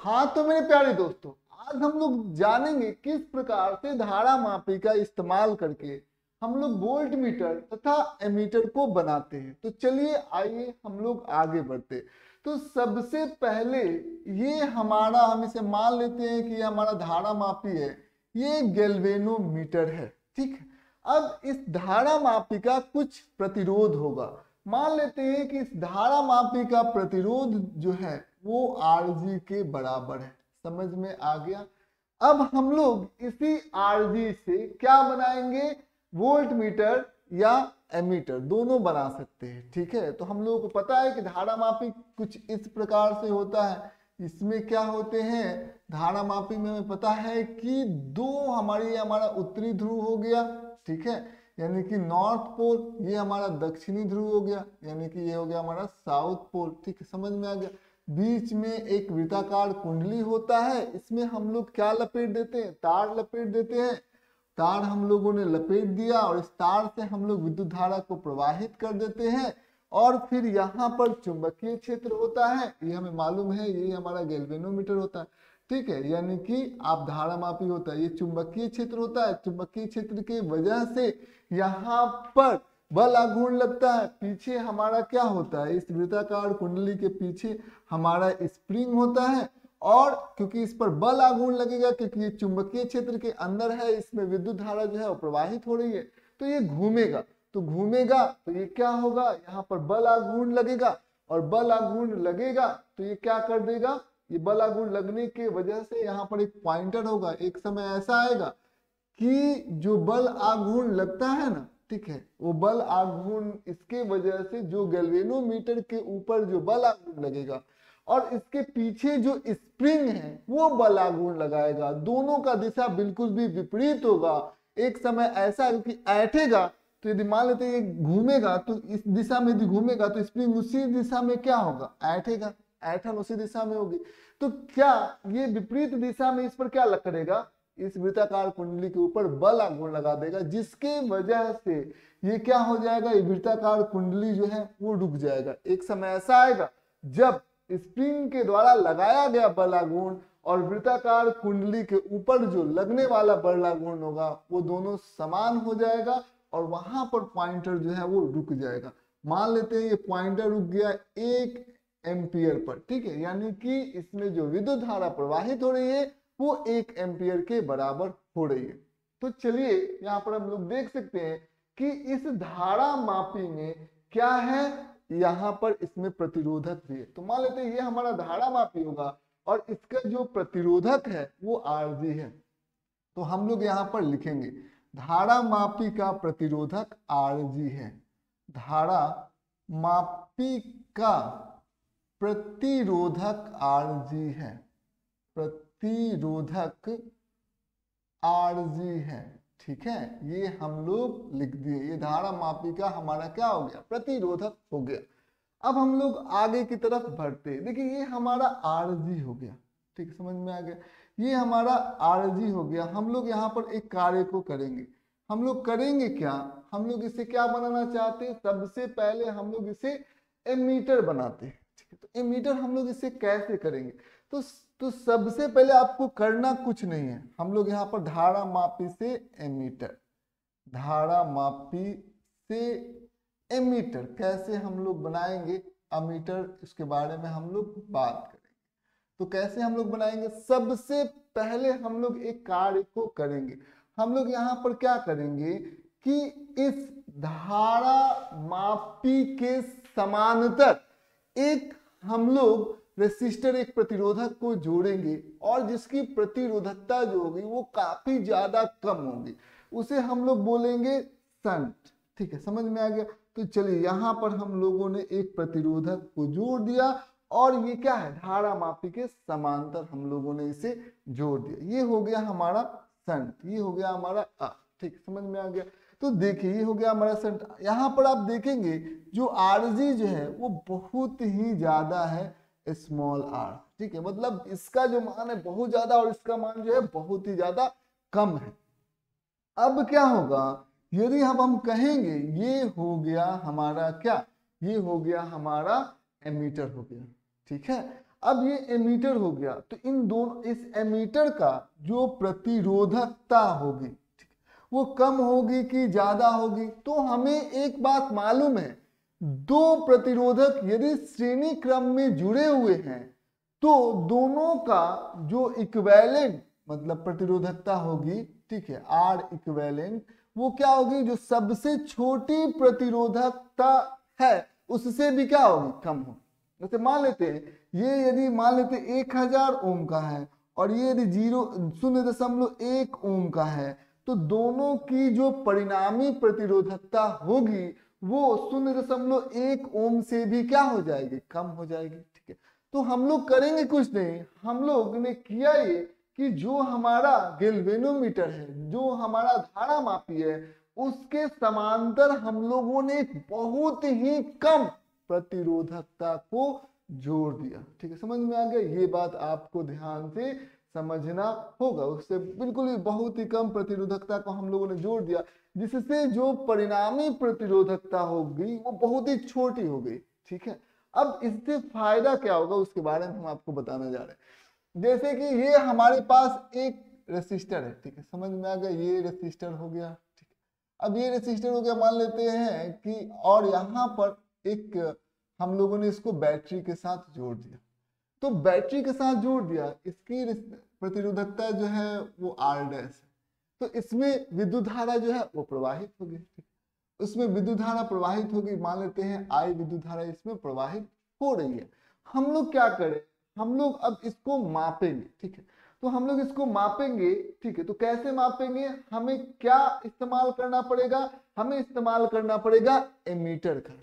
हाँ तो मेरे प्यारे दोस्तों, आज हम लोग जानेंगे किस प्रकार से धारा मापी का इस्तेमाल करके हम लोग वोल्ट मीटर तथा एमीटर को बनाते हैं। तो चलिए आइए हम लोग आगे बढ़ते। तो सबसे पहले ये हमारा, हम इसे मान लेते हैं कि ये हमारा धारा मापी है, ये गैल्वेनोमीटर है। ठीक है, अब इस धारा मापी का कुछ प्रतिरोध होगा। मान लेते हैं कि इस धारा मापी का प्रतिरोध जो है वो Rg के बराबर है। समझ में आ गया। अब हम लोग इसी Rg से क्या बनाएंगे, वोल्ट मीटर या एमीटर दोनों बना सकते हैं। ठीक है, तो हम लोगों को पता है कि धारा मापी कुछ इस प्रकार से होता है। इसमें क्या होते हैं, धारा मापी में हमें पता है कि दो हमारा उत्तरी ध्रुव हो गया। ठीक है, यानी कि नॉर्थ पोल, ये हमारा दक्षिणी ध्रुव हो गया, यानी कि ये हो गया हमारा साउथ पोल। ठीक है, समझ में आ गया। बीच में एक वृत्ताकार कुंडली होता है, इसमें हम लोग क्या लपेट देते हैं, तार लपेट देते हैं। तार हम लोगों ने लपेट दिया और इस तार से हम लोग विद्युत धारा को प्रवाहित कर देते हैं। और फिर यहाँ पर चुंबकीय क्षेत्र होता है, ये हमें मालूम है, ये हमारा गैल्वेनोमीटर होता है। ठीक है, यानी कि आप धारा मापी होता है, ये चुंबकीय क्षेत्र होता है। चुंबकीय क्षेत्र की वजह से यहाँ पर बल आघूर्ण लगता है। पीछे हमारा क्या होता है, इस वृत्ताकार कुंडली के पीछे हमारा स्प्रिंग होता है। और क्योंकि इस पर बल आघूर्ण लगेगा, क्योंकि ये चुंबकीय क्षेत्र के अंदर है, इसमें विद्युत धारा जो है वो प्रवाहित हो रही है, तो ये घूमेगा। तो घूमेगा तो ये क्या होगा, यहाँ पर बल आघूर्ण लगेगा, और बल आघूर्ण लगेगा तो ये क्या कर देगा, ये बल आघूर्ण लगने के वजह से यहाँ पर एक पॉइंटर होगा। एक समय ऐसा आएगा कि जो बल आघूर्ण लगता है ना, ठीक है, वो बल आघूर्ण इसके वजह से जो गैल्वेनोमीटर के ऊपर जो बल आघूर्ण लगेगा और इसके पीछे जो स्प्रिंग है वो बल आघूर्ण लगाएगा, दोनों का दिशा बिल्कुल भी विपरीत होगा। एक समय ऐसा है कि ऐठेगा, तो यदि मान लेते हैं ये घूमेगा तो इस दिशा में यदि घूमेगा तो स्प्रिंग उसी दिशा में क्या होगा, ऐठेगा, ऐठन उसी दिशा में होगी। तो क्या ये विपरीत दिशा में इस पर क्या करेगा, इस वृत्ताकार कुंडली के ऊपर बल आघूर्ण लगा देगा, जिसके वजह से ये क्या हो जाएगा, ये वृत्ताकार कुंडली जो है वो रुक जाएगा। एक समय ऐसा आएगा जब स्प्रिंग के द्वारा लगाया गया बल आघूर्ण और वृत्ताकार कुंडली के ऊपर जो लगने वाला बल आघूर्ण होगा वो दोनों समान हो जाएगा और वहां पर पॉइंटर जो है वो रुक जाएगा। मान लेते हैं ये पॉइंटर रुक गया 1 एम्पियर पर। ठीक है, यानी कि इसमें जो विद्युत धारा प्रवाहित हो रही है वो 1 एम्पियर के बराबर हो रही है। तो चलिए यहाँ पर हम लोग देख सकते हैं कि इस धारा मापी में क्या है, यहाँ पर इसमें प्रतिरोधक भी है। तो मान लेते हैं ये हमारा धारा मापी होगा और इसका जो प्रतिरोधक है वो Rg है। तो हम लोग यहाँ पर लिखेंगे धारा मापी का प्रतिरोधक Rg है। धारा मापी का प्रतिरोधक Rg है, प्रतिरोधक Rg है। ठीक है, ये हम लोग लिख दिए, ये धारा मापी का हमारा क्या हो गया, प्रतिरोधक हो गया। अब हम लोग आगे की तरफ बढ़ते, देखिए ये हमारा Rg हो गया। ठीक, समझ में आ गया, ये हमारा Rg हो गया। हम लोग यहाँ पर एक कार्य को करेंगे, हम लोग करेंगे क्या, हम लोग इसे क्या बनाना चाहते हैं, सबसे पहले हम लोग इसे एमीटर बनाते हैं। ठीक है, तो एमीटर हम लोग इसे कैसे करेंगे, तो सबसे पहले आपको करना कुछ नहीं है, हम लोग यहाँ पर धारा मापी से एमीटर, धारा मापी से एमीटर कैसे हम लोग बनाएंगे, अमीटर, इसके बारे में हम लोग बात करेंगे। तो कैसे हम लोग बनाएंगे, सबसे पहले हम लोग एक कार्य को करेंगे। हम लोग यहाँ पर क्या करेंगे कि इस धारा मापी के समानांतर एक हम लोग रेसिस्टर, एक प्रतिरोधक को जोड़ेंगे और जिसकी प्रतिरोधकता जो होगी वो काफी ज्यादा कम होगी, उसे हम लोग बोलेंगे शंट। ठीक है, समझ में आ गया। तो चलिए यहाँ पर हम लोगों ने एक प्रतिरोधक को जोड़ दिया और ये क्या है, धारा मापी के समांतर हम लोगों ने इसे जोड़ दिया, ये हो गया हमारा शंट, ये हो गया हमारा ठीक, समझ में आ गया। तो देखिए ये हो गया हमारा शंट। यहाँ पर आप देखेंगे जो Rg जो है वो बहुत ही ज्यादा है, स्मॉल r। ठीक है, मतलब इसका जो मान है बहुत ज्यादा और इसका मान जो है बहुत ही ज्यादा कम है। अब क्या होगा, यदि हम कहेंगे ये हो गया हमारा क्या, ये हो गया हमारा एमीटर हो गया। ठीक है, अब ये एमीटर हो गया, तो इन दोनों, इस एमीटर का जो प्रतिरोधकता होगी वो कम होगी कि ज्यादा होगी? तो हमें एक बात मालूम है, दो प्रतिरोधक यदि श्रेणी क्रम में जुड़े हुए हैं तो दोनों का जो इक्विवेलेंट मतलब प्रतिरोधकता होगी, ठीक है, आर इक्विवेलेंट, वो क्या होगी? जो सबसे छोटी प्रतिरोधकता है उससे भी क्या होगी? कम होगी। जैसे मान लेते हैं ये, यदि मान लेते 1000 ओम का है और ये यदि 0.1 ओम का है, तो दोनों की जो परिणामी प्रतिरोधकता होगी वो 0.1 ओम से भी क्या हो जाएगी? कम हो जाएगी। ठीक है, तो हम लोग करेंगे कुछ नहीं, हम लोग ने किया ये कि जो हमारा गैल्वेनोमीटर है, जो हमारा धारा मापी है, उसके समांतर हम लोगों ने एक बहुत ही कम प्रतिरोधकता को जोड़ दिया। ठीक है, समझ में आ गया? ये बात आपको ध्यान से समझना होगा। उससे बिल्कुल ही बहुत ही कम प्रतिरोधकता को हम लोगों ने जोड़ दिया, जिससे जो परिणामी प्रतिरोधकता होगी वो बहुत ही छोटी हो गई। ठीक है, अब इससे फायदा क्या होगा उसके बारे में हम आपको बताने जा रहे हैं। जैसे कि ये हमारे पास एक रेसिस्टर है, ठीक है, समझ में आ गया? ये रेसिस्टर हो गया। ठीक है, अब ये रेसिस्टर हो गया, मान लेते हैं कि, और यहाँ पर एक हम लोगों ने इसको बैटरी के साथ जोड़ दिया। तो बैटरी के साथ जोड़ दिया, इसकी प्रतिरोधकता जो है वो R डैश है, तो इसमें विद्युत धारा जो है वो प्रवाहित होगी। उसमें विद्युत धारा प्रवाहित होगी, मान लेते हैं I विद्युत धारा इसमें प्रवाहित हो रही है। हम लोग क्या करें, हम लोग अब इसको मापेंगे। ठीक है, तो हम लोग इसको मापेंगे। ठीक है, तो कैसे मापेंगे? हमें क्या इस्तेमाल करना पड़ेगा? हमें इस्तेमाल करना पड़ेगा एमीटर का।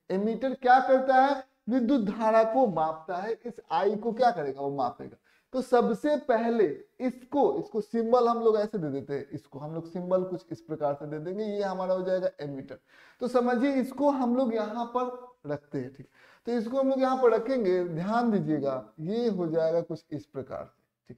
एमीटर क्या करता है? विद्युत धारा को मापता है। इस आई को क्या करेगा? वो मापेगा। तो सबसे पहले इसको सिंबल हम लोग ऐसे दे देते हैं, इसको हम लोग सिंबल कुछ इस प्रकार से दे देंगे, ये हमारा हो जाएगा एमीटर। तो समझिए इसको हम लोग यहाँ पर रखते हैं। ठीक, तो इसको हम लोग यहाँ पर रखेंगे, ध्यान दीजिएगा, ये हो जाएगा कुछ इस प्रकार से। ठीक,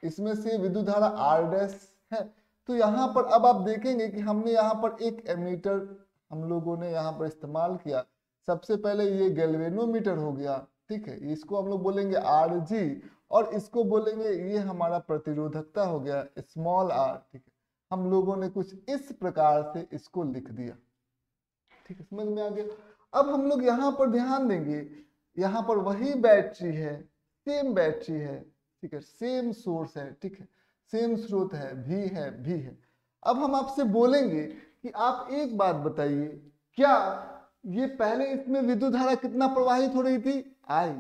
इसमें से विद्युत धारा आर डैश है। तो यहाँ पर अब आप देखेंगे कि हमने यहाँ पर एक एमीटर हम लोगों ने यहाँ पर इस्तेमाल किया। सबसे पहले ये गैल्वेनोमीटर हो गया। ठीक है, इसको हम लोग बोलेंगे आर जी, और इसको बोलेंगे, ये हमारा प्रतिरोधकता हो गया स्मॉल आर। ठीक है, हम लोगों ने कुछ इस प्रकार से इसको लिख दिया। ठीक है, समझ में आ गया? अब हम लोग यहाँ पर ध्यान देंगे, यहाँ पर वही बैटरी है, सेम बैटरी है। ठीक है, सेम सोर्स है। ठीक है, सेम स्रोत है, भी है, भी है। अब हम आपसे बोलेंगे कि आप एक बात बताइए, क्या ये पहले इसमें विद्युत धारा कितना प्रवाहित हो रही थी? आई।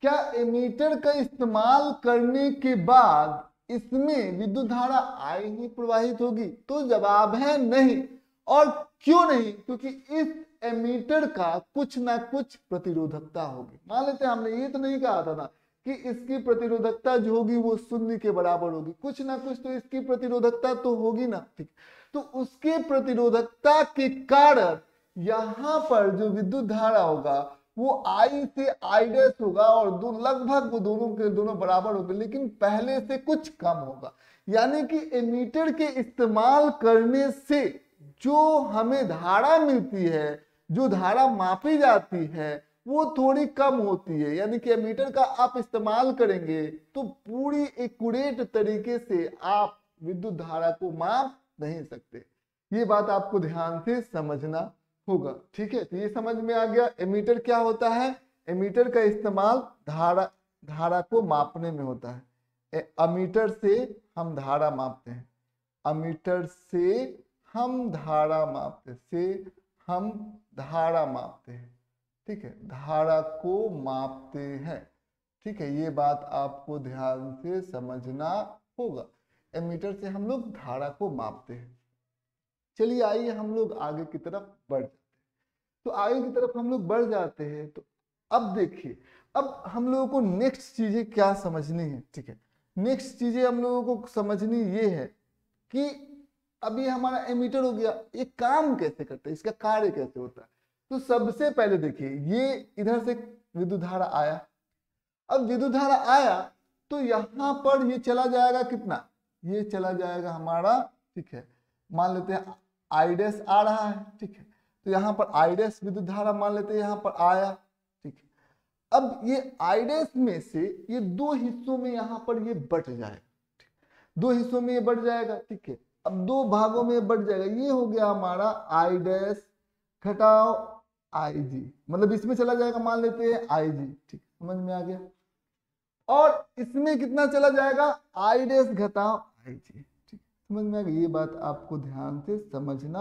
क्या एमीटर का इस्तेमाल करने के बाद इसमें विद्युत धारा आई ही प्रवाहित होगी? तो जवाब है नहीं। और क्यों नहीं? क्योंकि इस एमीटर का कुछ ना कुछ प्रतिरोधकता होगी। मान लेते हैं हमने ये तो नहीं कहा था ना कि इसकी प्रतिरोधकता जो होगी वो 0 के बराबर होगी, कुछ ना कुछ तो इसकी प्रतिरोधकता तो होगी ना। ठीक, तो उसके प्रतिरोधकता के कारण यहाँ पर जो विद्युत धारा होगा वो I से I डैश होगा, और लगभग वो दोनों के दोनों बराबर होंगे, लेकिन पहले से कुछ कम होगा। यानी कि एमीटर के इस्तेमाल करने से जो हमें धारा मिलती है, जो धारा मापी जाती है, वो थोड़ी कम होती है। यानी कि एमीटर का आप इस्तेमाल करेंगे तो पूरी एक्यूरेट तरीके से आप विद्युत धारा को माप नहीं सकते। ये बात आपको ध्यान से समझना होगा। ठीक है, तो ये समझ में आ गया एमीटर क्या होता है। एमीटर का इस्तेमाल धारा को मापने में होता है। अमीटर से हम धारा मापते हैं, अमीटर से हम धारा मापते हैं। ठीक है, धारा को मापते हैं। ठीक है, ये बात आपको ध्यान से समझना होगा। एमीटर से हम लोग धारा को मापते हैं। चलिए आइए हम लोग आगे की तरफ बढ़ जाते हैं। तो आगे की तरफ हम लोग बढ़ जाते हैं, तो अब देखिए, अब हम लोगों को नेक्स्ट चीजें क्या समझनी है। ठीक है, नेक्स्ट चीजें हम लोगों को समझनी ये है कि अभी हमारा एमीटर हो गया, ये काम कैसे करता है, इसका कार्य कैसे होता है। तो सबसे पहले देखिए, ये इधर से विद्युत धारा आया। अब विद्युत धारा आया तो यहाँ पर ये चला जाएगा कितना, ये चला जाएगा हमारा, ठीक है, मान लेते हैं आई डैश आ रहा है। ठीक है, तो यहाँ पर आई डैश विद्युत धारा मान लेते हैं यहाँ पर आया। ठीक है, अब ये आई डैश में से ये दो हिस्सों में यहां पर ये बट जाएगा, दो हिस्सों में ये बढ़ जाएगा, ठीक है। अब दो भागों में बढ़ जाएगा, ये हो गया हमारा आई डैश घटाओ आई जी, मतलब इसमें चला जाएगा, मान लेते हैं आई जी, ठीक, समझ में आ गया। और इसमें कितना चला जाएगा, आई डैश घटाओ आई जी, ठीक, समझ में आ गया। ये बात आपको ध्यान से समझना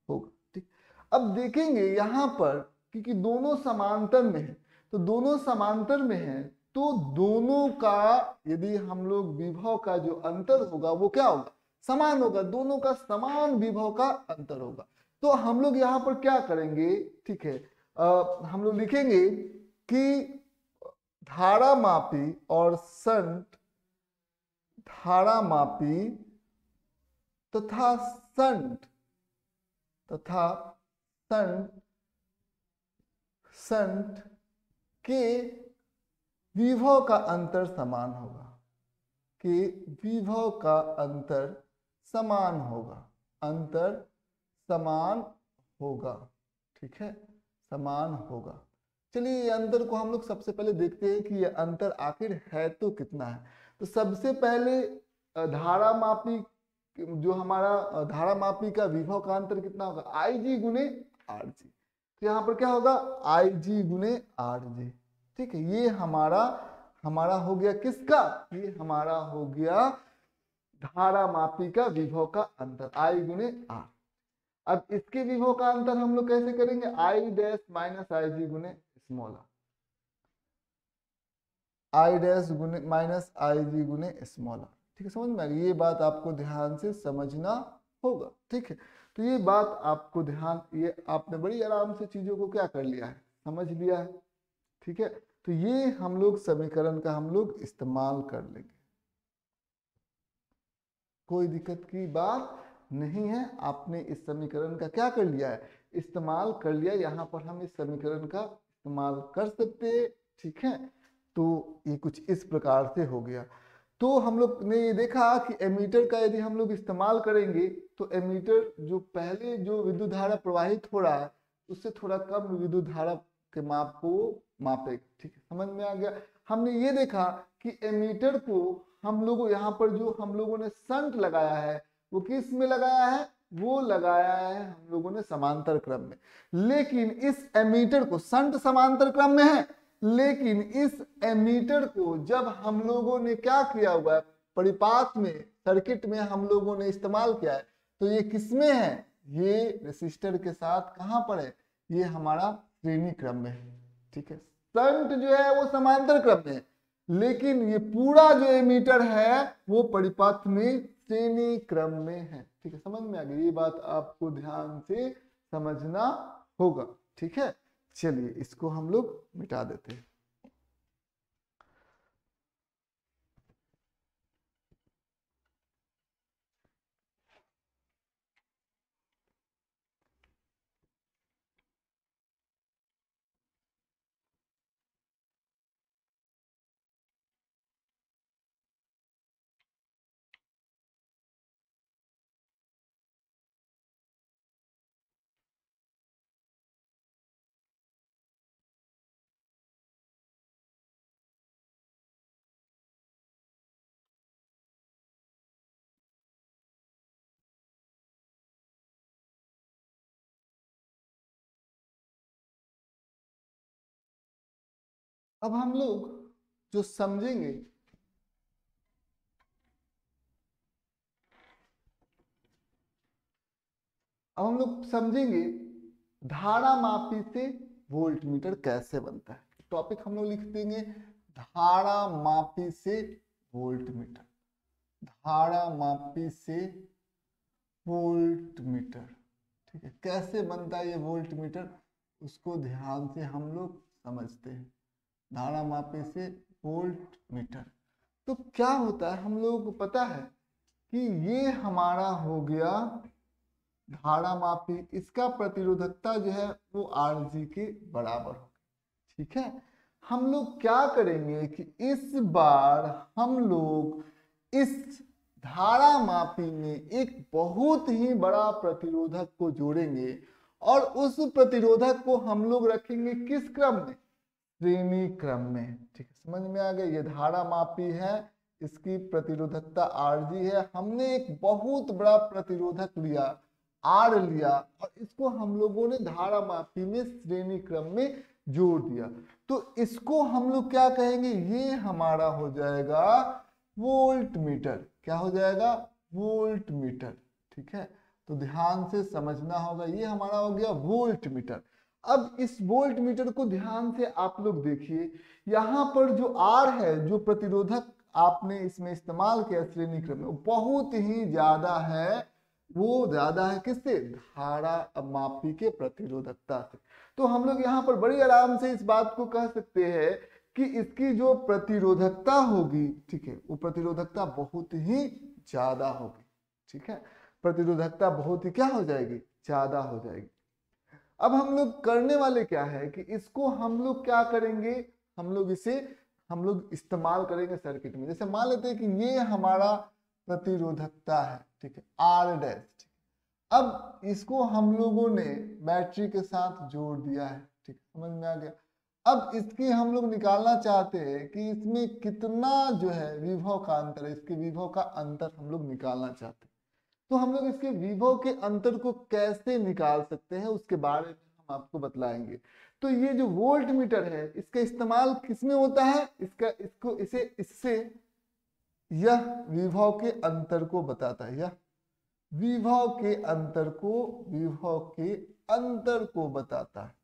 होगा, ठीक। अब देखेंगे यहाँ पर क्योंकि दोनों समांतर में है, तो दोनों समांतर में है तो दोनों का यदि हम लोग विभव का जो अंतर होगा वो क्या होगा, समान होगा, दोनों का समान विभव का अंतर होगा। तो हम लोग यहाँ पर क्या करेंगे, ठीक है, हम लोग लिखेंगे कि धारामापी और संट धारामापी तथा संट के विभव का अंतर समान होगा, कि विभव का अंतर समान होगा, अंतर समान होगा, ठीक है, समान होगा। चलिए ये अंतर को हम लोग सबसे पहले देखते हैं कि ये अंतर आखिर है तो कितना है। तो सबसे पहले धारामापी जो हमारा धारामापी का विभव का अंतर कितना होगा, आई जी गुने आर जी। तो यहाँ पर क्या होगा, आई जी गुने आर जी, ठीक है। ये हमारा हो गया किसका, ये हमारा हो गया धारामापी का विभव का अंतर, आई गुने आर। अब इसके विभव का अंतर हम लोग कैसे करेंगे, आई डैश माइनस आई जी गुने स्मॉल आर, आई डैश गुने माइनस आई जी गुने स्मॉल आर, ठीक है, समझ में आ गई। ये बात आपको ध्यान से समझना होगा, ठीक है। तो ये बात आपको ध्यान, ये आपने बड़ी आराम से चीजों को क्या कर लिया है, समझ लिया है, ठीक है। तो ये हम लोग समीकरण का हम लोग इस्तेमाल कर लेंगे, कोई दिक्कत की बात नहीं है। आपने इस समीकरण का क्या कर लिया है, इस्तेमाल कर लिया। यहाँ पर हम इस समीकरण का इस्तेमाल कर सकते हैं, ठीक है। तो ये कुछ इस प्रकार से हो गया। तो हम लोग ने ये देखा कि एमीटर का यदि हम लोग इस्तेमाल करेंगे तो एमीटर जो पहले जो विद्युत धारा प्रवाहित हो रहा है उससे थोड़ा कम विद्युत धारा के माप को मापेगा, ठीक है, समझ में आ गया। हमने ये देखा कि एमीटर को हम लोगों यहाँ पर जो हम लोगों ने संट लगाया है वो किस में लगाया है, वो लगाया है हम लोगों ने समांतर क्रम में। लेकिन इस एमीटर को, संट समांतर क्रम में है, लेकिन इस एमीटर को जब हम लोगों ने क्या किया हुआ है, परिपात में, सर्किट में हम लोगों ने इस्तेमाल किया है, तो ये किसमें है, ये रेसिस्टर के साथ कहां पर है, ये हमारा श्रेणी क्रम में है, ठीक है। संट जो है वो समांतर क्रम में है, लेकिन ये पूरा जो एमीटर है वो परिपथ में श्रेणी क्रम में है, ठीक है, समझ में आ गई। ये बात आपको ध्यान से समझना होगा, ठीक है। चलिए इसको हम लोग मिटा देते हैं। अब हम लोग जो समझेंगे, अब हम लोग समझेंगे धारा मापी से वोल्टमीटर कैसे बनता है। टॉपिक हम लोग लिख देंगे धारा मापी से वोल्टमीटर, धारा मापी से वोल्टमीटर, ठीक है। कैसे बनता है ये वोल्टमीटर, उसको ध्यान से हम लोग समझते हैं। धारा मापी से वोल्टमीटर, तो क्या होता है हम लोगों को पता है कि ये हमारा हो गया धारा मापी, इसका प्रतिरोधकता जो है वो Rg के बराबर हो, ठीक है। हम लोग क्या करेंगे कि इस बार हम लोग इस धारा मापी में एक बहुत ही बड़ा प्रतिरोधक को जोड़ेंगे और उस प्रतिरोधक को हम लोग रखेंगे किस क्रम में, श्रेणी क्रम में। ठीक है, समझ में आ गया। ये धारा मापी है, इसकी प्रतिरोधकता Rg है। हमने एक बहुत बड़ा प्रतिरोधक लिया, R लिया, और इसको हम लोगों ने धारा मापी में श्रेणी क्रम में जोड़ दिया। तो इसको हम लोग क्या कहेंगे, ये हमारा हो जाएगा वोल्ट मीटर। क्या हो जाएगा, वोल्ट मीटर। ठीक है, तो ध्यान से समझना होगा, ये हमारा हो गया वोल्ट मीटर। अब इस वोल्ट मीटर को ध्यान से आप लोग देखिए, यहाँ पर जो R है, जो प्रतिरोधक आपने इसमें इस्तेमाल किया श्रेणी क्रम में, वो बहुत ही ज्यादा है। वो ज्यादा है किससे, धारा मापी के प्रतिरोधकता से। तो हम लोग यहाँ पर बड़ी आराम से इस बात को कह सकते हैं कि इसकी जो प्रतिरोधकता होगी, ठीक है, वो प्रतिरोधकता बहुत ही ज्यादा होगी। ठीक है, प्रतिरोधकता बहुत ही क्या हो जाएगी, ज्यादा हो जाएगी। अब हम लोग करने वाले क्या है कि इसको हम लोग क्या करेंगे, हम लोग इस्तेमाल करेंगे सर्किट में। जैसे मान लेते हैं कि ये हमारा प्रतिरोधकता है, ठीक है, R डैश। अब इसको हम लोगों ने बैटरी के साथ जोड़ दिया है। ठीक, समझ में आ गया। अब इसकी हम लोग निकालना चाहते हैं कि इसमें कितना जो है विभव का अंतर है, इसके विभव का अंतर हम लोग निकालना चाहते हैं। तो हम लोग इसके विभव के अंतर को कैसे निकाल सकते हैं, उसके बारे में हम आपको बतलाएंगे। तो ये जो वोल्ट मीटर है, इसका इस्तेमाल किसमें होता है, इससे यह विभव के अंतर को बताता है, यह विभव के अंतर को बताता है,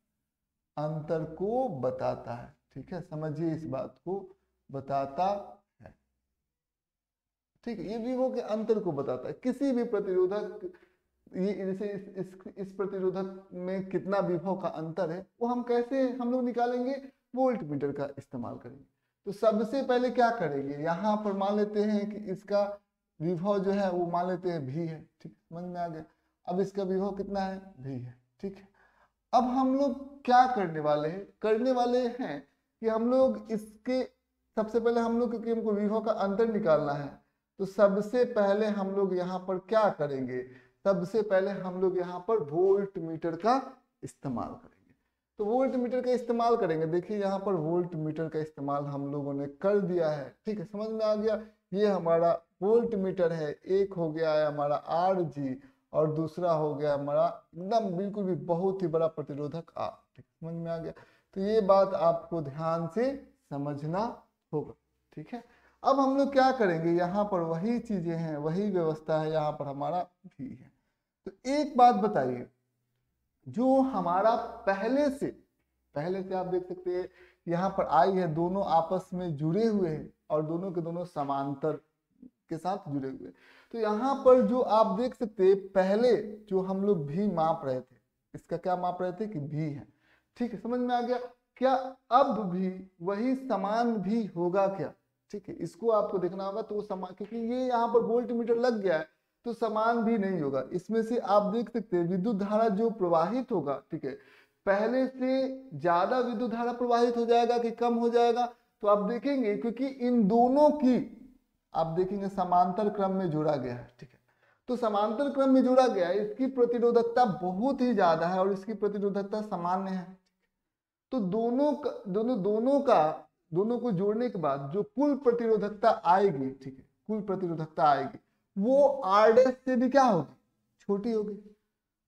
अंतर को बताता है। ठीक है, समझिए इस बात को, बताता है। ठीक है, ये विभव के अंतर को बताता है। किसी भी प्रतिरोधक, ये जैसे इस प्रतिरोधक में कितना विभव का अंतर है, वो हम कैसे हम लोग निकालेंगे, वोल्ट मीटर का इस्तेमाल करेंगे। तो सबसे पहले क्या करेंगे, यहाँ पर मान लेते हैं कि इसका विभव जो है वो मान लेते हैं V है। ठीक, समझ में आ गया। अब इसका विभव कितना है, V है। ठीक है, अब हम लोग क्या करने वाले हैं कि हम लोग इसके सबसे पहले हम लोग, क्योंकि हमको विभव का अंतर निकालना है, तो सबसे पहले हम लोग यहाँ पर क्या करेंगे, सबसे पहले हम लोग यहाँ पर वोल्ट मीटर का इस्तेमाल करेंगे। तो वोल्ट मीटर का इस्तेमाल करेंगे। देखिए यहाँ पर वोल्ट मीटर का इस्तेमाल हम लोगों ने कर दिया है। ठीक है, समझ में आ गया। ये हमारा वोल्ट मीटर है। एक हो गया है हमारा Rg और दूसरा हो गया हमारा एकदम बिल्कुल भी बहुत ही बड़ा प्रतिरोधक R। ठीक, समझ में आ गया। तो ये बात आपको ध्यान से समझना होगा। ठीक है, अब हम लोग क्या करेंगे, यहाँ पर वही चीजें हैं, वही व्यवस्था है, यहाँ पर हमारा V है। तो एक बात बताइए, जो हमारा पहले से आप देख सकते हैं यहाँ पर I है, दोनों आपस में जुड़े हुए हैं और दोनों के दोनों समांतर के साथ जुड़े हुए। तो यहाँ पर जो आप देख सकते हैं, पहले जो हम लोग V माप रहे थे, इसका क्या माप रहे थे कि V है। ठीक है, समझ में आ गया। क्या अब भी वही समान भी होगा क्या, ठीक है, इसको आपको देखना होगा। तो समान, क्योंकि ये यहाँ पर वोल्ट मीटर लग गया है, तो समान भी नहीं होगा। इसमें से आप देख सकते हैं विद्युत धारा जो प्रवाहित होगा, ठीक है, पहले से ज्यादा विद्युत धारा प्रवाहित हो जाएगा कि कम हो जाएगा। तो आप देखेंगे, क्योंकि इन दोनों की आप देखेंगे समांतर क्रम में जोड़ा गया है। ठीक है, तो समांतर क्रम में जोड़ा गया है, इसकी प्रतिरोधकता बहुत ही ज्यादा है और इसकी प्रतिरोधकता सामान्य है। तो दोनों को जोड़ने के बाद जो कुल प्रतिरोधकता आएगी, ठीक है, कुल प्रतिरोधकता आएगी, वो R डैश से भी क्या होगी, छोटी होगी,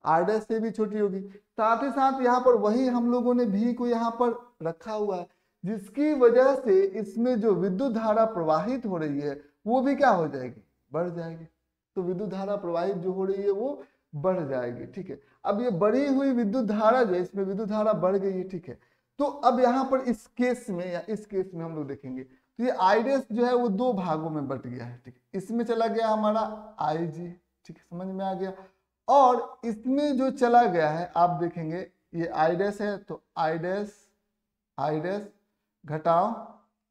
R डैश से भी छोटी होगी। साथ ही साथ यहाँ पर वही हम लोगों ने V को यहाँ पर रखा हुआ है, जिसकी वजह से इसमें जो विद्युत धारा प्रवाहित हो रही है वो भी क्या हो जाएगी, बढ़ जाएगी। तो विद्युत धारा प्रवाहित जो हो रही है वो बढ़ जाएगी। ठीक है, अब ये बढ़ी हुई विद्युत धारा जो है, इसमें विद्युत धारा बढ़ गई है। ठीक है, तो अब यहाँ पर इस केस में हम लोग देखेंगे, तो ये I डैश जो है वो दो भागों में बट गया है। ठीक है, इसमें चला गया हमारा Ig। ठीक है, समझ में आ गया। और इसमें जो चला गया है, आप देखेंगे ये I डैश है, तो I डैश घटाओ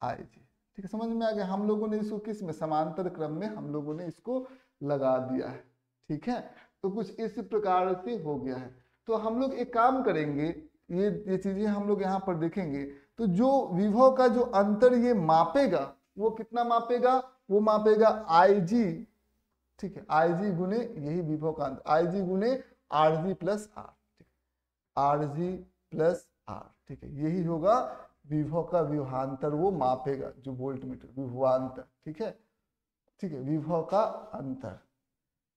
Ig। ठीक है, समझ में आ गया। हम लोगों ने इसको किस में, समांतर क्रम में हम लोगों ने इसको लगा दिया है। ठीक है, तो कुछ इस प्रकार से हो गया है। तो हम लोग एक काम करेंगे, ये चीजें हम लोग यहाँ पर देखेंगे। तो जो विभव का जो अंतर ये मापेगा, वो कितना मापेगा, वो मापेगा Ig। ठीक है, Ig गुने यही विभव का अंतर, Ig गुने Rg plus R। Rg plus R। ठीक है, यही होगा विभव का विभवांतर वो मापेगा, जो वोल्ट मीटर विभवांतर, ठीक है, ठीक है, विभव का अंतर,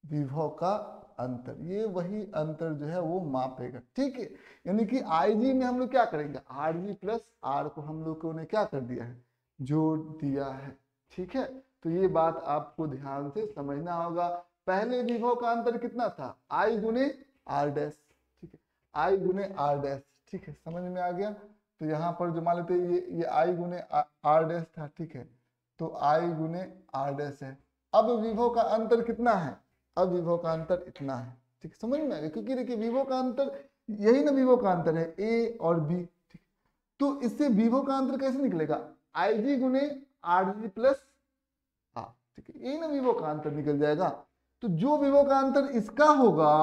विभव का अंतर, ये वही अंतर जो है वो मापेगा, ठीक है। यानी कि IG में हम लोग क्या करेंगे, RG प्लस R को हम लोगों ने क्या कर दिया है, जोड़ दिया है, ठीक है। तो ये बात आपको ध्यान से समझना होगा। पहले विभव का अंतर कितना था, I गुने R डैश, ठीक है, I गुने R डैश, ठीक है, समझ में आ गया। तो यहाँ पर जो मान लेते ये I गुने R डैश था, ठीक है, तो I गुने R डैश है। अब विभव का अंतर कितना है, अब विभव का अंतर इतना है, ठीक, समझ में आ गया। क्योंकि देखिए विभव का अंतर, यही ना विभव का अंतर है, A और B, ठीक। तो इससे विभव का अंतर कैसे निकलेगा, IG गुने RG प्लस R, ठीक है, यही ना विभव का अंतर निकल जाएगा। तो जो विभव का अंतर इसका होगा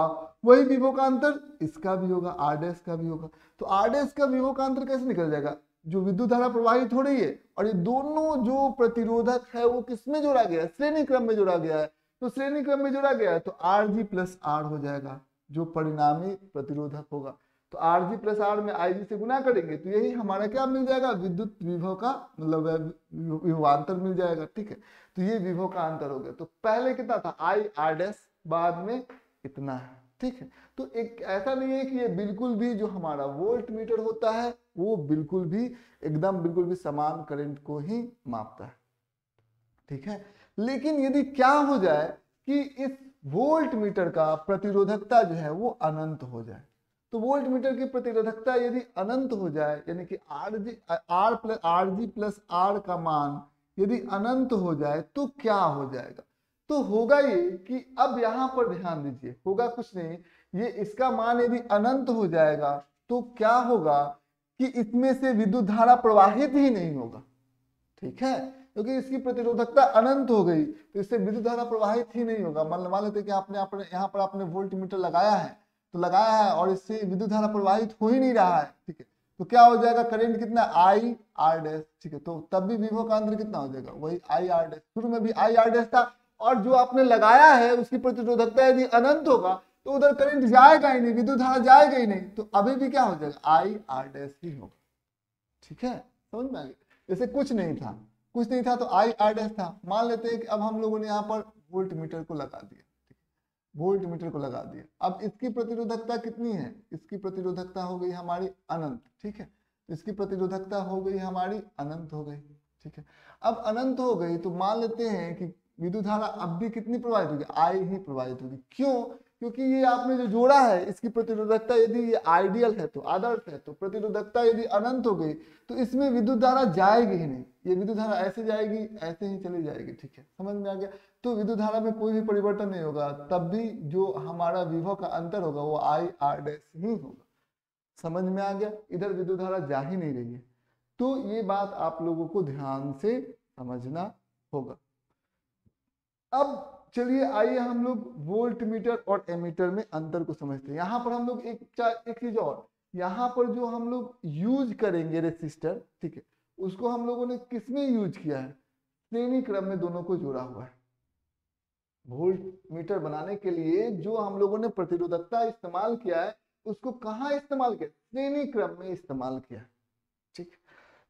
वही विभव का अंतर इसका भी होगा, R डैश का भी होगा। तो R डैश का विभव का अंतर कैसे निकल जाएगा, जो विद्युत धारा प्रवाहित हो रही है और ये दोनों जो प्रतिरोधक है वो किसमें जोड़ा गया है, श्रेणी क्रम में जोड़ा गया है। तो श्रेणी क्रम में जोड़ा गया है तो RG प्लस R हो जाएगा, जो परिणामी प्रतिरोधक होगा। तो RG प्लस R में IG से गुना करेंगे तो यही हमारा क्या मिल जाएगा, विद्युत विभव का मतलब विभवांतर मिल जाएगा, ठीक है। तो ये विभव का अंतर हो गया। तो पहले कितना था I R डैश, बाद में इतना है, ठीक है। तो एक ऐसा नहीं है कि ये बिल्कुल भी जो हमारा वोल्ट मीटर होता है वो बिल्कुल भी एकदम बिल्कुल भी समान करंट को ही मापता है, ठीक है। लेकिन यदि क्या हो जाए कि इस वोल्ट मीटर का प्रतिरोधकता जो है वो अनंत हो जाए, तो वोल्ट मीटर की प्रतिरोधकता यदि अनंत हो जाए, यानी कि RG प्लस R का मान यदि अनंत हो जाए तो क्या हो जाएगा, तो होगा ये कि अब यहाँ पर ध्यान दीजिए, होगा कुछ नहीं, ये इसका मान यदि अनंत हो जाएगा तो क्या होगा कि इसमें से विद्युत धारा प्रवाहित ही नहीं होगा, ठीक है, क्योंकि इसकी प्रतिरोधकता अनंत हो गई तो इससे विद्युत धारा प्रवाहित ही नहीं होगा। मान लेते कि आपने यहाँ पर आपने वोल्ट मीटर लगाया है, तो लगाया है और इससे विद्युत धारा प्रवाहित हो ही नहीं रहा है, ठीक है, तो क्या हो जाएगा, करंट कितना I R डैश, ठीक है, तो तब भी विभव का अंतर कितना हो जाएगा, वही I R डैश, शुरू में भी I R डैश था और जो आपने लगाया है उसकी प्रतिरोधकता यदि अनंत होगा तो उधर करंट जाएगा ही नहीं, विद्युत धारा जाएगा ही नहीं, तो अभी भी क्या हो जाएगा, I R डैश ही होगा, ठीक है, समझ में आ गया। जैसे कुछ नहीं था तो I R डैश था। मान लेते हैं कि अब हम लोगों ने यहाँ पर वोल्ट मीटर को लगा दिया, वोल्ट मीटर को लगा दिया, अब इसकी प्रतिरोधकता कितनी है, इसकी प्रतिरोधकता हो गई हमारी अनंत, ठीक है, इसकी प्रतिरोधकता हो गई हमारी अनंत हो गई, ठीक है। अब अनंत हो गई तो मान लेते हैं कि विद्युत धारा अब भी कितनी प्रवाहित होगी, I ही प्रवाहित होगी। क्यों, क्योंकि ये आपने जो जोड़ा है इसकी प्रतिरोधकता यदि ये आइडियल है तो आदर्श है, तो प्रतिरोधकता यदि अनंत हो गई तो इसमें विद्युत धारा जाएगी ही नहीं, ये विद्युत धारा ऐसे जाएगी ऐसे ही चली जाएगी, ठीक है, समझ में आ गया। तो विद्युत धारा में कोई भी परिवर्तन नहीं होगा, तब भी जो हमारा विभव का अंतर होगा वो I R डैश ही होगा, समझ में आ गया। इधर विद्युत धारा जा ही नहीं रही है, तो ये बात आप लोगों को ध्यान से समझना होगा। अब चलिए आइए हम लोग वोल्ट मीटर और एमीटर में अंतर को समझते हैं। यहाँ पर हम लोग एक चीज और, यहाँ पर जो हम लोग यूज करेंगे रेसिस्टर, ठीक है, उसको हम लोगों ने किसमें यूज किया है, श्रेणी क्रम में दोनों को जोड़ा हुआ है। वोल्ट मीटर बनाने के लिए जो हम लोगों ने प्रतिरोधकता इस्तेमाल किया है उसको कहाँ इस्तेमाल किया, श्रेणी क्रम में इस्तेमाल किया, ठीक।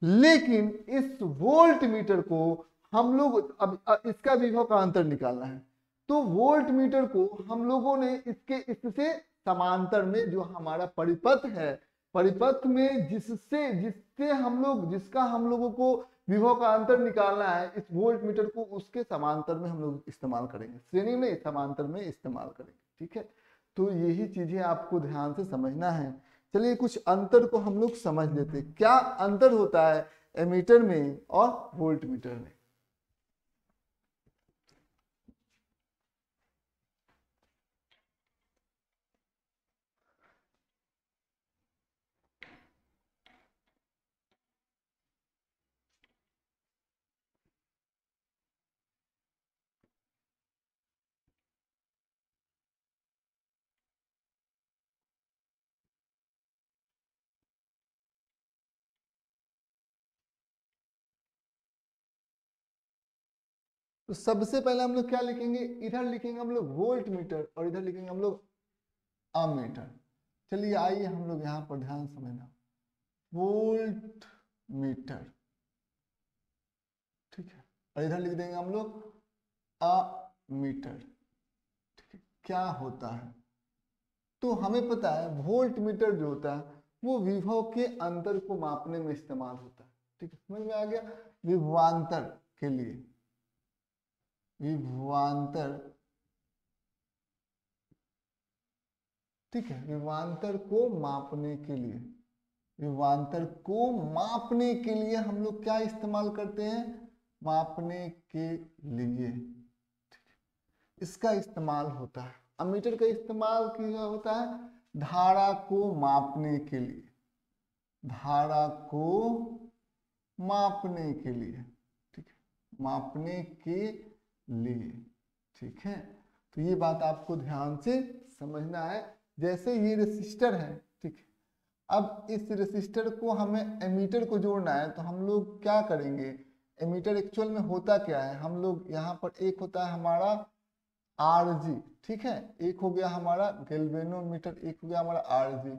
लेकिन इस वोल्ट मीटर को हम लोग अब इसका विभव का अंतर निकालना है, तो वोल्ट मीटर को हम लोगों ने इससे समांतर में जो हमारा परिपथ है, परिपथ में जिससे जिसका हम लोगों को विभव का अंतर निकालना है, इस वोल्ट मीटर को उसके समांतर में हम लोग इस्तेमाल करेंगे, श्रेणी में समांतर में इस्तेमाल करेंगे, ठीक है। तो यही चीजें आपको ध्यान से समझना है। चलिए कुछ अंतर को हम लोग समझ लेते हैं, क्या अंतर होता है एमीटर में और वोल्ट मीटर में। तो सबसे पहले हम लोग क्या लिखेंगे, इधर लिखेंगे हम लोग वोल्ट मीटर और इधर लिखेंगे हम लोग अमीटर। चलिए आइए हम लोग यहाँ पर ध्यान समझना, वोल्ट मीटर, ठीक है। और इधर लिख देंगे हम लोग अमीटर, ठीक है। क्या होता है, तो हमें पता है वोल्ट मीटर जो होता है वो विभव के अंतर को मापने में इस्तेमाल होता है, ठीक है। समझ में आ गया। विभवांतर के लिए, विभवांतर, ठीक है, विभवांतर को मापने के लिए, विभवांतर को मापने के लिए हम लोग क्या इस्तेमाल करते हैं, मापने के लिए इसका इस्तेमाल होता है। अमीटर का इस्तेमाल किया होता है धारा को मापने के लिए, धारा को मापने के लिए, ठीक है, मापने के लिए, ठीक है। तो ये बात आपको ध्यान से समझना है। जैसे ये रेसिस्टर है, ठीक है, अब इस रेसिस्टर को हमें एमीटर को जोड़ना है, तो हम लोग क्या करेंगे, एमीटर एक्चुअल में होता क्या है, हम लोग यहाँ पर एक होता है हमारा आरजी, ठीक है, एक हो गया हमारा गैल्वेनोमीटर, एक हो गया हमारा आरजी,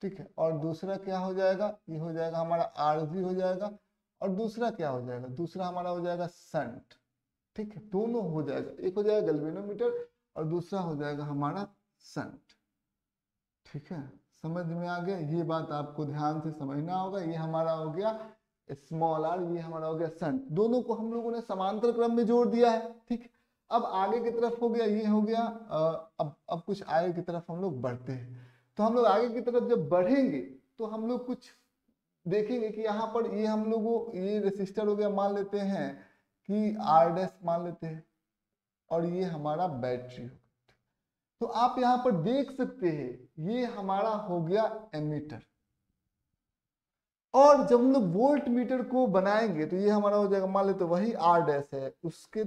ठीक है, और दूसरा क्या हो जाएगा, ये हो जाएगा हमारा आरजी हो जाएगा, और दूसरा क्या हो जाएगा, दूसरा हमारा हो जाएगा शंट, ठीक है, दोनों हो जाएगा, एक हो जाएगा गैल्वेनोमीटर और दूसरा हो जाएगा हमारा शंट, ठीक है। समझ में आ गया, ये बात आपको ध्यान से समझना होगा। ये हमारा हो गया स्मॉल आर, ये हमारा हो गया शंट, दोनों को हम लोगों ने समांतर क्रम में जोड़ दिया है, ठीक है। अब आगे की तरफ हो गया, ये हो गया, अब कुछ आगे की तरफ हम लोग बढ़ते हैं। तो हम लोग आगे की तरफ जब बढ़ेंगे तो हम लोग कुछ देखेंगे कि यहाँ पर ये हम लोगों, ये रेसिस्टर हो गया, मान लेते हैं कि आर डैश मान लेते हैं, और ये हमारा बैटरी हो। तो आप यहाँ पर देख सकते हैं ये हमारा हो गया एमीटर, और जब हम लोग वोल्ट मीटर को बनाएंगे तो ये हमारा हो जाएगा, मान लेते तो वही आर डैश है, उसके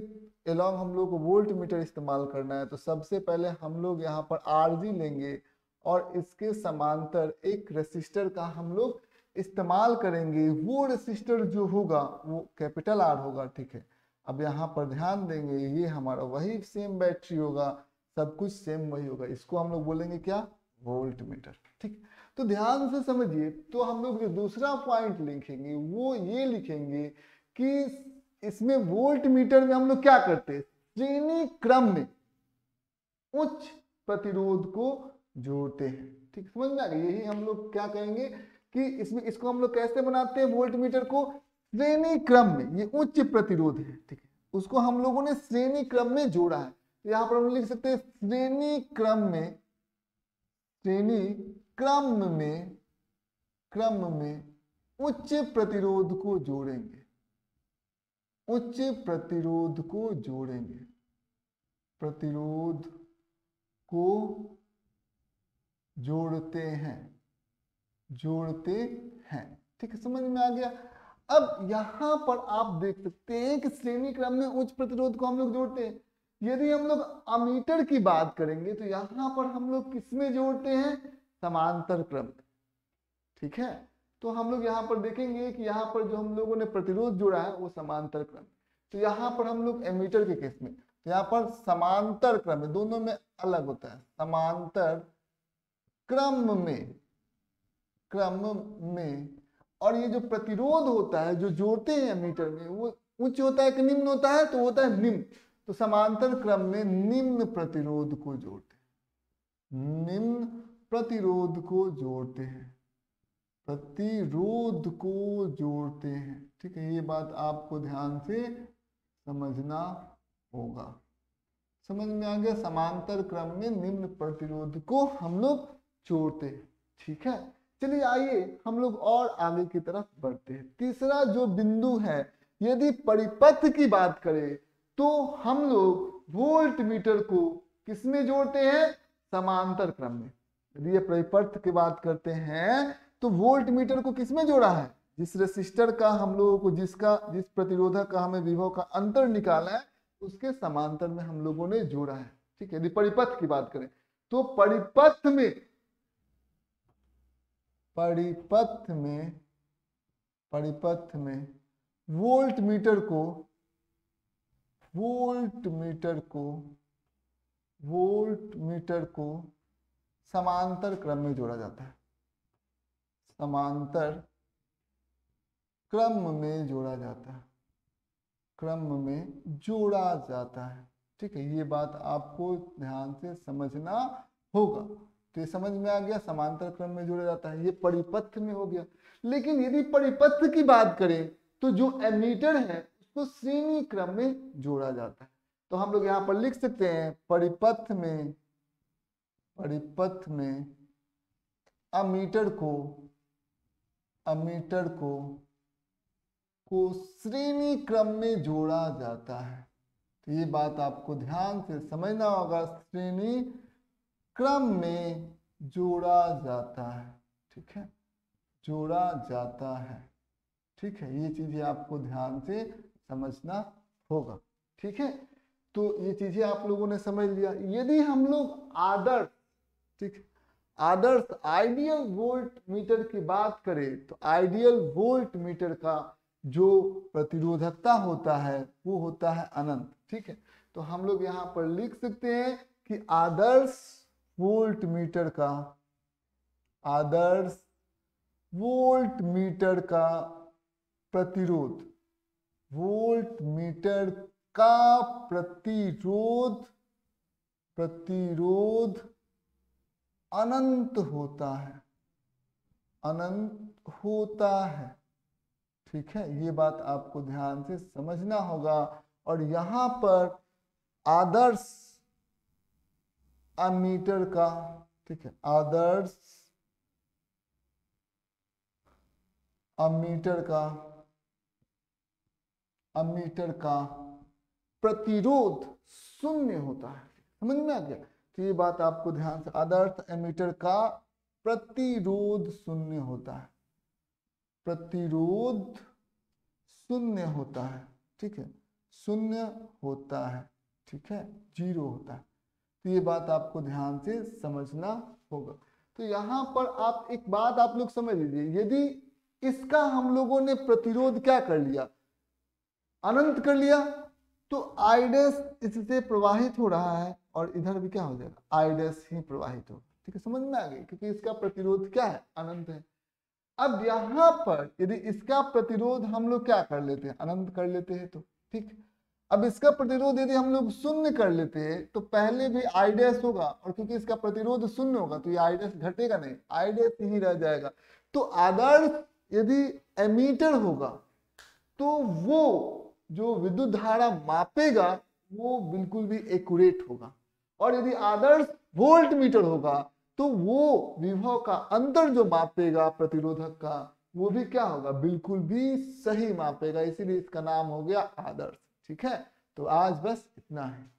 अलोंग हम लोग को वोल्ट मीटर इस्तेमाल करना है। तो सबसे पहले हम लोग यहाँ पर आरजी लेंगे और इसके समांतर एक रेसिस्टर का हम लोग इस्तेमाल करेंगे। वो रेसिस्टर जो होगा वो कैपिटल आर होगा, ठीक है। अब यहाँ पर ध्यान देंगे, ये हमारा वही सेम बैटरी होगा, सब कुछ सेम वही होगा, इसको हम लोग बोलेंगे क्या, वोल्ट मीटर, ठीक। तो ध्यान से समझिए, तो हम लोग जो दूसरा पॉइंट लिखेंगे वो ये लिखेंगे कि इसमें वोल्ट मीटर में हम लोग क्या करते हैं, श्रेणी क्रम में उच्च प्रतिरोध को जोड़ते हैं, ठीक, समझ में आ गया। यही हम लोग क्या कहेंगे कि इसमें इसको हम लोग कैसे बनाते हैं, वोल्ट मीटर को श्रेणी क्रम में, ये उच्च प्रतिरोध है, ठीक है, उसको हम लोगों ने श्रेणी क्रम में जोड़ा है। तो यहाँ पर हम लिख सकते हैं श्रेणी क्रम में, श्रेणी क्रम में उच्च प्रतिरोध को जोड़ेंगे, उच्च प्रतिरोध को जोड़ेंगे, प्रतिरोध को जोड़ते हैं, जोड़ते हैं, ठीक है, समझ में आ गया। अब यहां पर आप देख सकते हैं कि श्रेणी क्रम में उच्च प्रतिरोध को हम लोग जोड़ते हैं। यदि हम लोग अमीटर की बात करेंगे तो यहां पर हम लोग किसमें जोड़ते हैं, समांतर क्रम, ठीक है। तो हम लोग यहाँ पर देखेंगे कि यहाँ पर जो हम लोगों ने प्रतिरोध जोड़ा है वो समांतर क्रम। तो यहाँ पर हम लोग एमीटर के केस में, तो यहाँ पर समांतर क्रम में, दोनों में अलग होता है, समांतर क्रम में, क्रम में। और ये जो प्रतिरोध होता है जो जोड़ते हैं एमीटर में, वो उच्च होता है कि निम्न होता है, तो होता है निम्न। तो समांतर क्रम में निम्न प्रतिरोध को जोड़ते हैं, निम्न प्रतिरोध को जोड़ते हैं, प्रतिरोध को जोड़ते हैं, ठीक है। ये बात आपको ध्यान से समझना होगा। समझ में आ गया, समांतर क्रम में निम्न प्रतिरोध को हम लोग जोड़ते हैं, ठीक है। चलिए आइए हम लोग और आगे की तरफ बढ़ते हैं। तीसरा जो बिंदु है, यदि परिपथ की बात करें तो हम लोग वोल्ट मीटर को किसमें जोड़ते हैं, समांतर क्रम में। यदि ये परिपथ की बात करते हैं तो वोल्ट मीटर को किसमें जोड़ा है, जिस रेसिस्टर का हम लोगों को, जिस प्रतिरोधक का हमें विभव का अंतर निकालना है उसके समांतर में हम लोगों ने जोड़ा है, ठीक है। यदि परिपथ की बात करें तो परिपथ में वोल्ट मीटर को समांतर क्रम में जोड़ा जाता है, समांतर क्रम में जोड़ा जाता है, क्रम में जोड़ा जाता है। ठीक है, ये बात आपको ध्यान से समझना होगा। तो ये समझ में आ गया, समांतर क्रम में जोड़ा जाता है, ये परिपथ में हो गया। लेकिन यदि परिपथ की बात करें तो जो एमीटर है उसको श्रेणी क्रम में जोड़ा जाता है। तो हम लोग यहाँ पर लिख सकते हैं परिपथ में अमीटर को श्रेणी क्रम में जोड़ा जाता है। तो ये बात आपको ध्यान से समझना होगा, श्रेणी क्रम में जोड़ा जाता है। ठीक है, जोड़ा जाता है। ठीक है, ये चीजें आपको ध्यान से समझना होगा। ठीक है, तो ये चीजें आप लोगों ने समझ लिया। यदि हम लोग आदर्श, ठीक, आदर्श आइडियल वोल्ट मीटर की बात करें तो आइडियल वोल्ट मीटर का जो प्रतिरोधकता होता है वो होता है अनंत। ठीक है, तो हम लोग यहाँ पर लिख सकते हैं कि आदर्श वोल्ट मीटर का प्रतिरोध, वोल्ट मीटर का प्रतिरोध अनंत होता है। ठीक है, ये बात आपको ध्यान से समझना होगा। और यहाँ पर आदर्श अमीटर का, ठीक है, आदर्श अमीटर का प्रतिरोध शून्य होता है। समझ में आ गया? तो ये बात आपको ध्यान से, आदर्श एमीटर का प्रतिरोध शून्य होता है, प्रतिरोध शून्य होता है। ठीक है, शून्य होता है। ठीक है, 0 होता है। तो ये बात आपको ध्यान से समझना होगा। तो यहाँ पर आप एक बात आप लोग समझ लीजिए, यदि इसका हम लोगों ने प्रतिरोध क्या कर लिया, अनंत कर लिया, तो आई डैश इससे प्रवाहित हो रहा है और इधर भी क्या हो जाएगा, आई डैश ही प्रवाहित होगा। ठीक है, समझ में आ गई, क्योंकि इसका प्रतिरोध क्या है, अनंत है। अब यहाँ पर यदि इसका प्रतिरोध हम लोग क्या कर लेते हैं, अनंत कर लेते हैं, तो ठीक। अब इसका प्रतिरोध यदि हम लोग शून्य कर लेते हैं तो पहले भी आई डैश होगा, और क्योंकि इसका प्रतिरोध शून्य होगा तो ये आई डैश घटेगा नहीं, आई डैश ही रह जाएगा। तो आदर्श यदि एमीटर होगा तो वो जो विद्युत धारा मापेगा वो बिल्कुल भी एक्यूरेट होगा, और यदि आदर्श वोल्ट मीटर होगा तो वो विभव का अंतर जो मापेगा प्रतिरोधक का, वो भी क्या होगा, बिल्कुल भी सही मापेगा। इसीलिए इसका नाम हो गया आदर्श। ठीक है, तो आज बस इतना है।